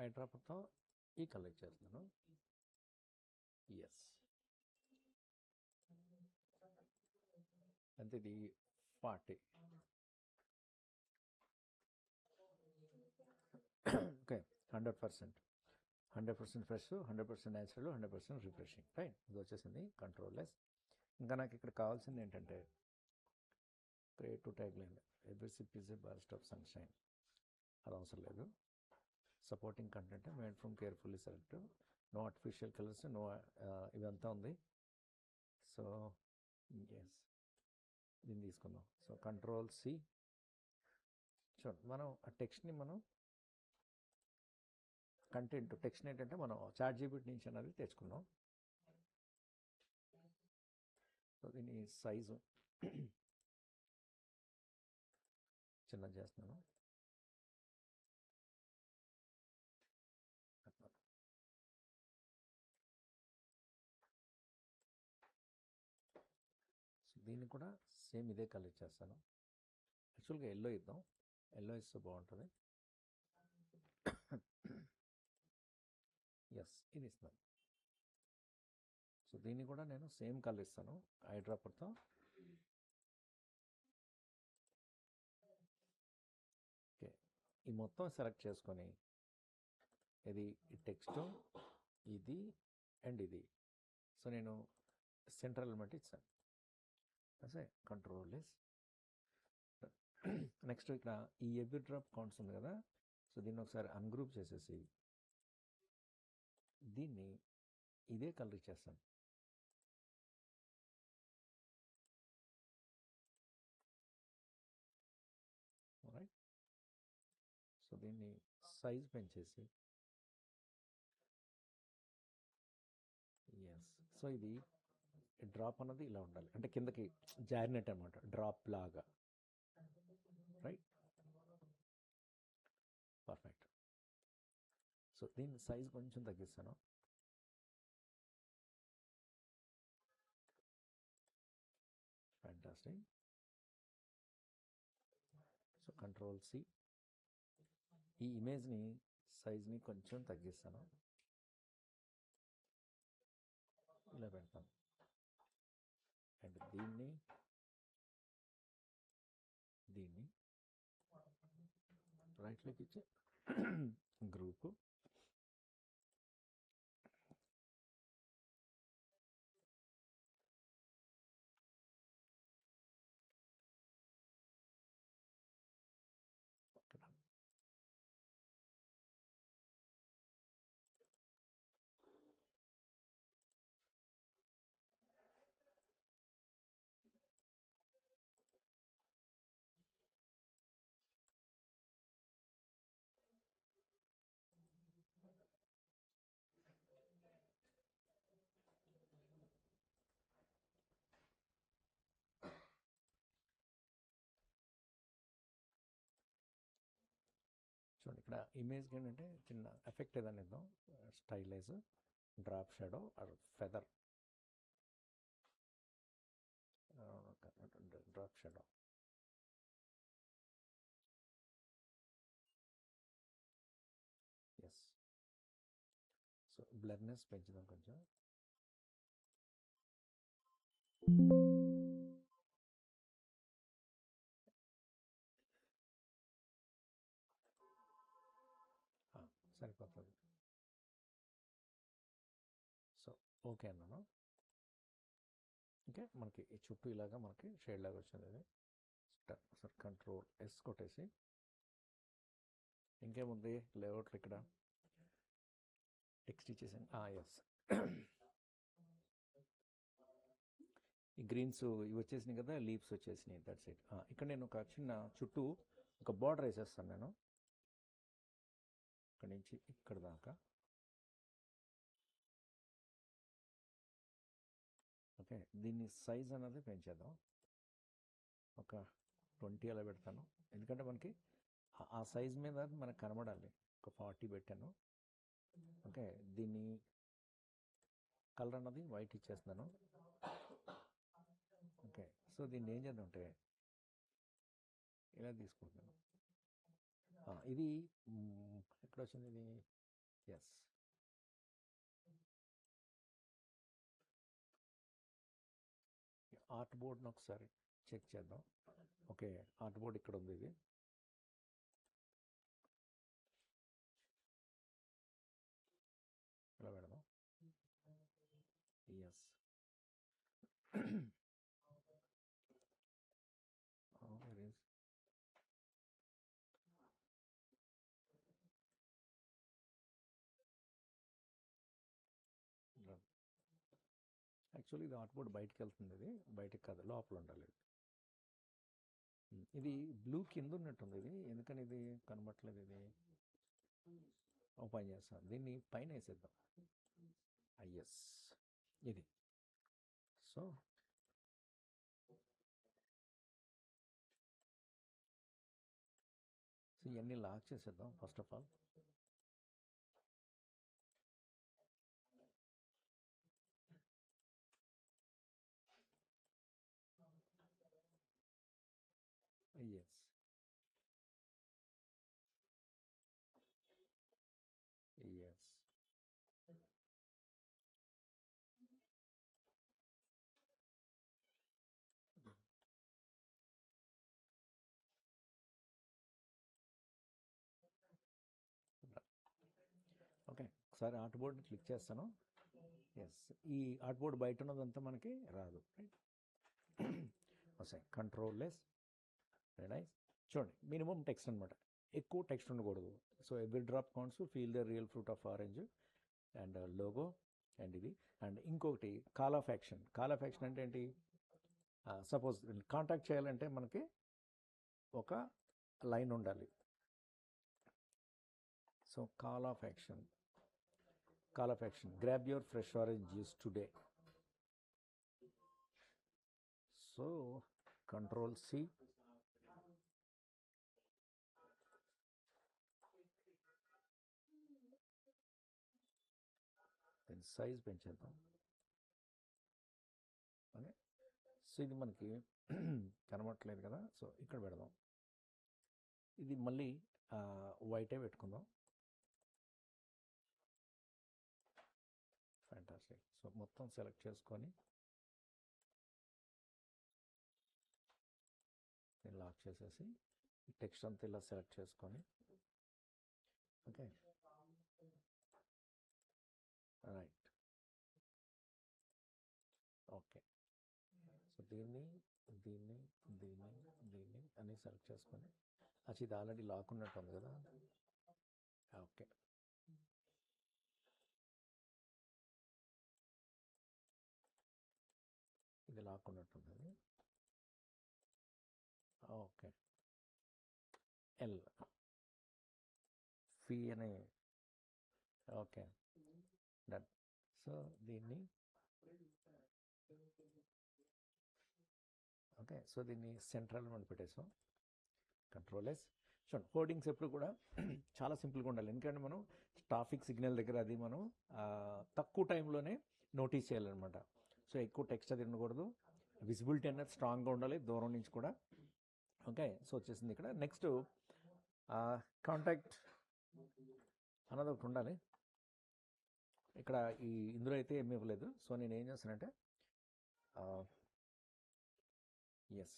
ఐ డ్రాప్తో ఈ కలెక్ట్ చేస్తున్నాను. ఎస్, అంతే. ఇది 40. Okay, 100% fresh, 100% natural, 100% refreshing, right? ఇది వచ్చేసింది కంట్రోల్ ఎస్. ఇంకా నాకు ఇక్కడ కావాల్సింది ఏంటంటే create to tag line, every sip is a burst of sunshine. అది అవసరం లేదు. Supporting content made from carefully select, no artificial colours, no ఇదంతా ఉంది. సో ఎస్, దీన్ని తీసుకుందాం. So control C. చూడండి, మనం ఆ టెక్స్ట్ని మనం టెక్స్ట్ ఏంటంటే మనం ChatGPT నుంచి అనేది తెచ్చుకున్నాం. సో దీని సైజు చిన్న చేస్తున్నాను. సో దీన్ని కూడా సేమ్ ఇదే కలర్ చేస్తాను. యాక్చువల్గా ఎల్లో ఇద్దాం, ఎల్లో ఇస్తే బాగుంటుంది. ఎస్, ఇది ఇస్తాను. సో దీన్ని కూడా నేను సేమ్ కలర్ ఇస్తాను ఐ డ్రాపర్తో. ఓకే, ఈ మొత్తం సెలెక్ట్ చేసుకొని ఇది టెక్స్ట్, ఇది అండ్ ఇది. సో నేను సెంట్రల్ ఎలిమెంట్ ఇచ్చాను. అసే కంట్రోల్ ఎస్. నెక్స్ట్ ఇక్కడ ఈ ఎవ్రీ డ్రాప్ కౌంట్స్ ఉంది కదా, సో దీన్ని ఒకసారి అన్గ్రూప్ చేసేసి దీన్ని ఇదే కలర్ ఇచ్చేస్తాను. రైట్? సో దీన్ని సైజ్ పెంచేసి ఎస్. సో ఇది డ్రాప్ అన్నది ఇలా ఉండాలి, అంటే కిందకి జారినట్టు అనమాట, డ్రాప్ లాగా, రైట్? పర్ఫెక్ట్. సో దీని సైజ్ కొంచెం తగ్గిస్తాను. ఫ్యాంటాస్టిక్. సో కంట్రోల్ సి, ఈ ఇమేజ్ని సైజ్ని కొంచెం తగ్గిస్తాను, ఇలా పెడతాను. అండ్ దీన్ని రైట్ క్లిక్ ఇచ్చి గ్రూపు, చూడండి ఇక్కడ ఇమేజ్కి ఏంటంటే చిన్న ఎఫెక్ట్ ఏదైనా ఇద్దాం. Stylise, drop shadow or feather, drop shadow. Yes. So blurness పెంచుదాం కొంచెం. సరిపోతుంది. సో ఓకే అన్నాను. ఓకే, మనకి ఈ చుట్టూ ఇలాగా మనకి షేడ్ లాగా వచ్చింది. ఇది సార్ కంట్రోల్ ఎస్ కొట్టేసి ఇంకేముంది లేఅవుట్లు ఇక్కడ టెక్స్ట్ ఇచ్చేసాను. ఎస్. ఈ గ్రీన్స్ ఇవి వచ్చేసినాయి కదా, లీవ్స్ వచ్చేసినాయి. That's it. ఇక్కడ నేను ఒక చిన్న చుట్టూ ఒక బార్డర్ వేసేస్తాను నేను, ఇక్కడ నుంచి ఇక్కడ దాకా. ఓకే, దీన్ని సైజ్ అనేది పెంచేద్దాం. ఒక 20 అలా పెడతాను, ఎందుకంటే మనకి ఆ సైజ్ మీద మనకు కనబడాలి. ఒక 40 పెట్టాను. ఓకే, దీన్ని కలర్ అన్నది వైట్ ఇచ్చేస్తున్నాను. ఓకే, సో దీన్ని ఏం చేద్దాం అంటే ఇలా తీసుకుంటున్నాను. ఇది ఎక్కడ వచ్చింది ఇది? ఎస్. ఆర్ట్ బోర్డ్ని ఒకసారి చెక్ చేద్దాం. ఓకే, ఆర్ట్ బోర్డ్ ఇక్కడ ఉంది. ఇది ఇలా పెడదాం. ఎస్. యాక్చువల్లీ ఇది ఆర్ట్ బోర్డ్ బయటకు వెళ్తుంది. ఇది బయటకు కాదు, లోపల ఉండాలి. ఇది బ్లూ కింద ఉన్నట్టుంది. ఇది ఎందుకని ఇది కనబట్టలేదు? ఇది ఓపెన్ చేస్తాం, దీన్ని పైన వేసేద్దాం. ఎస్, ఇది. సో ఇవన్నీ లాక్ చేసేద్దాం first of all. Yes. Yes. Okay, ఒకసారి ఆర్ట్ బోర్డ్ని క్లిక్ చేస్తాను. ఎస్, ఈ ఆర్ట్ బోర్డ్ బయట ఉన్నదంతా మనకి రాదు. వస్తాయి కంట్రోల్ లెస్ నైస్. చూడండి, మినిమం టెక్స్ట్ అనమాట, ఎక్కువ టెక్స్ట్ ఉండకూడదు. So every drop counts, feel the real fruit of orange and logo and ఇది. అండ్ ఇంకొకటి call of action. Call of action అంటే ఏంటి? సపోజ్ కాంటాక్ట్ చేయాలంటే మనకి ఒక లైన్ ఉండాలి. So call of action, grab your fresh orange juice today. So control C, దీని size పెంచేద్దాం. ఓకే, సో ఇది మనకి కనబడట్లేదు కదా, సో ఇక్కడ పెడదాం. ఇది మళ్ళీ వైటే పెట్టుకుందాం. ఫ్యాంటాస్టిక్. సో మొత్తం సెలెక్ట్ చేసుకొని నేను లాక్ చేసేసి టెక్స్ట్ అంతా ఇలా సెలెక్ట్ చేసుకొని, ఓకే రైట్. ఓకే, సో దీన్ని దీన్ని దీన్ని దీన్ని అన్నీ సెలెక్ట్ చేసుకొని, ఇది ఆల్రెడీ లాక్ ఉన్నట్టు ఉంది కదా. ఓకే, ఇది లాక్ ఉన్నట్టుంది. ఓకే, ఎల్ ఫీ అనే. Okay done. సో దీన్ని ఓకే, సో దీన్ని సెంట్రల్ మనం పెట్టేసాం. Control yes. చూడండి హోర్డింగ్స్ ఎప్పుడు కూడా చాలా సింపుల్గా ఉండాలి. ఎందుకంటే మనం ట్రాఫిక్ సిగ్నల్ దగ్గర అది మనం తక్కువ టైంలోనే నోటీస్ చేయాలన్నమాట. సో ఎక్కువ టెక్స్ట్ అది ఉండకూడదు, విజిబిలిటీ అనేది స్ట్రాంగ్గా ఉండాలి దూరం నుంచి కూడా. ఓకే, సో వచ్చేసింది ఇక్కడ. నెక్స్ట్ కాంటాక్ట్ అన్నది ఒకటి ఉండాలి. ఇక్కడ ఇందులో అయితే ఏమి ఇవ్వలేదు. సో నేను ఏం చేస్తానంటే ఎస్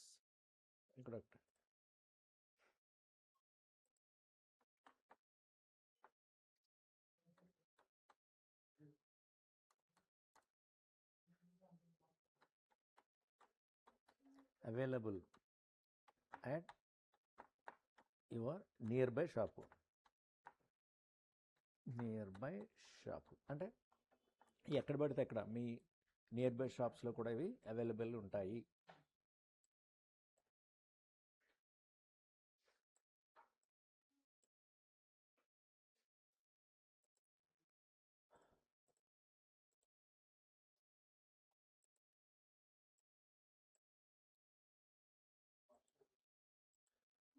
ఇక్కడ available at your near by shop. Near by shop అంటే ఎక్కడ పడితే అక్కడ మీ నియర్ బై షాప్స్లో కూడా ఇవి అవైలబుల్ ఉంటాయి.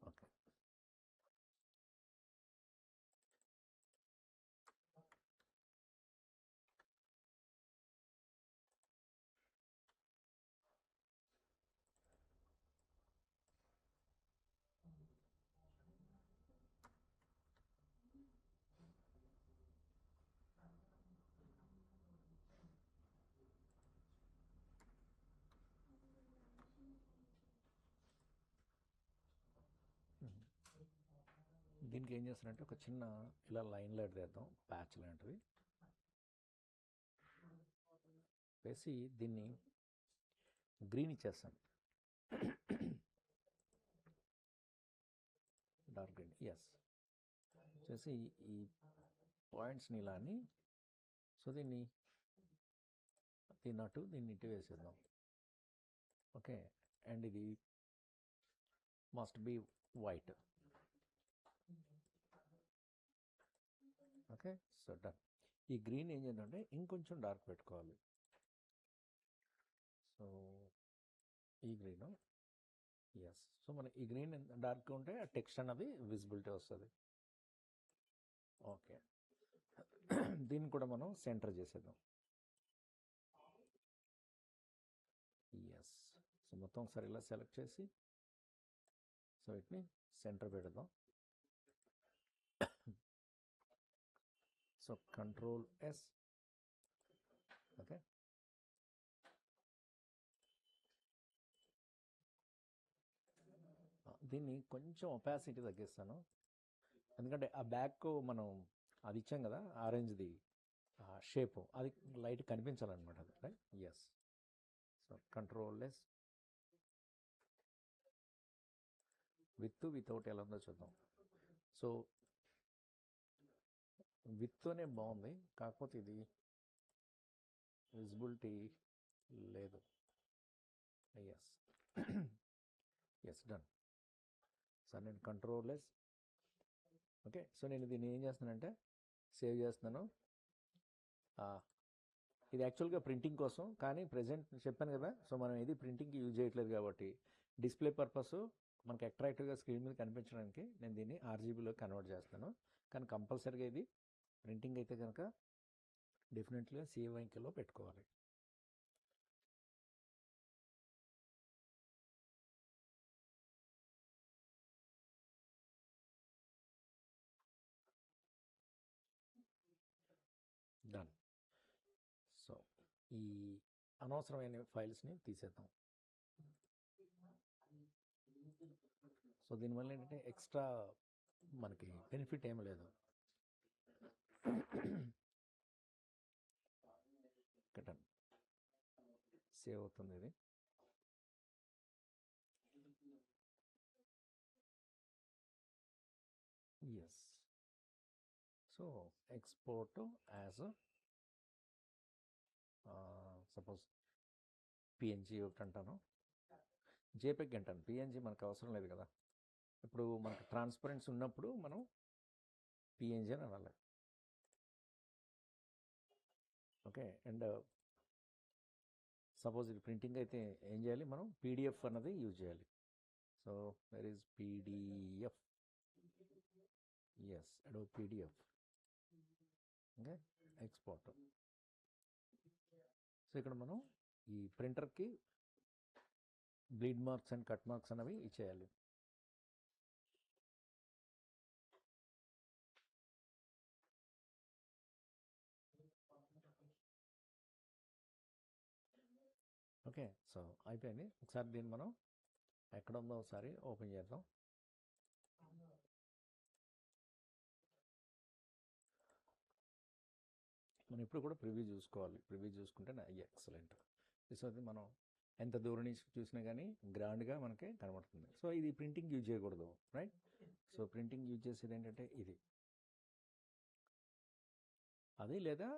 ఓకే, దీనికి ఏం చేస్తారంటే ఒక చిన్న ఇలా లైన్ లైట్ వేద్దాం, ప్యాచ్ లాంటివి వేసి దీన్ని గ్రీన్ ఇచ్చేస్తాం. డార్క్ గ్రీన్, ఎస్ చేసి ఈ పాయింట్స్ని ఇలా అని, సో దీన్ని అటు దీన్ని ఇటు వేసేద్దాం. ఓకే, అండ్ ఇది must be white. Okay, so done. ఈ గ్రీన్ ఏం చేద్దామంటే ఇంకొంచెం డార్క్ పెట్టుకోవాలి. సో ఈ గ్రీన్, ఎస్. సో మన ఈ గ్రీన్ డార్క్గా ఉంటే ఆ టెక్స్ట్ అన్నది విజిబిలిటీ వస్తుంది. ఓకే, దీన్ని కూడా మనం సెంటర్ చేసేద్దాం. ఎస్. సో మొత్తం ఒకసారి ఇలా సెలెక్ట్ చేసి సో వీటిని సెంటర్ పెడదాం. So control S. ఓకే, దీన్ని కొంచెం ఒపాసిటీ తగ్గిస్తాను, ఎందుకంటే ఆ బ్యాక్ మనం అది ఇచ్చాం కదా ఆరెంజ్ది షేప్, అది లైట్ కనిపించాలన్నమాట అది, right? Yes. So control S. Without ఎలా ఉందో చూద్దాం. సో విత్తోనే బాగుంది, కాకపోతే ఇది విజిబిలిటీ లేదు. ఎస్. Yes, done. సార్ నేను కంట్రోల్ ఎస్. ఓకే, సో నేను దీన్ని ఏం చేస్తున్నానంటే సేవ్ చేస్తున్నాను. ఇది యాక్చువల్గా ప్రింటింగ్ కోసం, కానీ ప్రజెంట్ చెప్పాను కదా, సో మనం ఇది ప్రింటింగ్కి యూజ్ చేయట్లేదు కాబట్టి డిస్ప్లే పర్పస్ మనకి అట్రాక్టివ్గా స్క్రీన్ మీద కనిపించడానికి నేను దీన్ని ఆర్జీబీలో కన్వర్ట్ చేస్తాను. కానీ కంపల్సరీగా ఇది ప్రింటింగ్ అయితే కనుక డెఫినెట్గా CMYKలో పెట్టుకోవాలి. డన్. సో ఈ అనవసరమైన ఫైల్స్ని తీసేద్దాం. సో దీనివల్ల ఏంటంటే ఎక్స్ట్రా మనకి బెనిఫిట్ ఏం లేదు. డన్. సేవ్ అవుతుంది ఇది. Yes. So export as suppose PNG ఒకటి అంటాను, JPEG అంటాను. PNG మనకు అవసరం లేదు కదా, ఇప్పుడు మనకు ట్రాన్స్పరెన్సీ ఉన్నప్పుడు మనం PNG అని అనాలి. ఓకే, అండ్ సపోజ్ ఇది ప్రింటింగ్ అయితే ఏం చేయాలి, మనం PDF అన్నది యూజ్ చేయాలి. So where is PDF. Yes Adobe PDF. Okay, export. So ఇక్కడ మనం ఈ ప్రింటర్కి bleed marks and cut marks అనేవి ఇచ్చేయాలి. ఓకే, సో అయిపోయింది. ఒకసారి దీన్ని మనం ఎక్కడ ఉందో ఒకసారి ఓపెన్ చేద్దాం. మనం ఇప్పుడు కూడా ప్రివ్యూ చూసుకోవాలి. ప్రివ్యూ చూసుకుంటే ఎక్సలెంట్. సో అది మనం ఎంత దూరం నుంచి చూసినా కానీ గ్రాండ్గా మనకి కనబడుతుంది. సో ఇది ప్రింటింగ్ యూజ్ చేయకూడదు, రైట్? సో ప్రింటింగ్ యూజ్ చేసేది ఏంటంటే ఇది, అది లేదా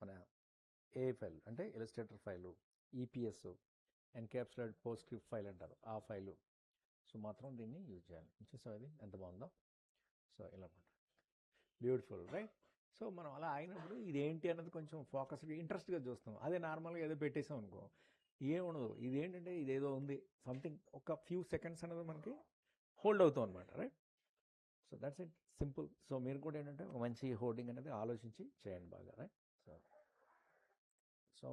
మన ఏ ఫైల్ అంటే Illustrator file, EPS, encapsulate post script file అంటారు, ఆ ఫైలు. సో మాత్రం దీన్ని యూజ్ చేయాలి. చూసాం అది ఎంత బాగుందో. సో ఇలా బ్యూటిఫుల్, రైట్? సో మనం అలా అయినప్పుడు ఇదేంటి అన్నది కొంచెం ఫోకస్గా ఇంట్రెస్ట్గా చూస్తాం. అదే నార్మల్గా ఏదో పెట్టేసాం అనుకో ఏముండదు. ఇదేంటంటే ఇదేదో ఉంది సంథింగ్, ఒక ఫ్యూ సెకండ్స్ అనేది మనకి హోల్డ్ అవుతాం అనమాట, right? So that's it, simple. So మీరు కూడా ఏంటంటే మంచి హోల్డింగ్ అనేది ఆలోచించి చేయండి బాగా, రైట్? సో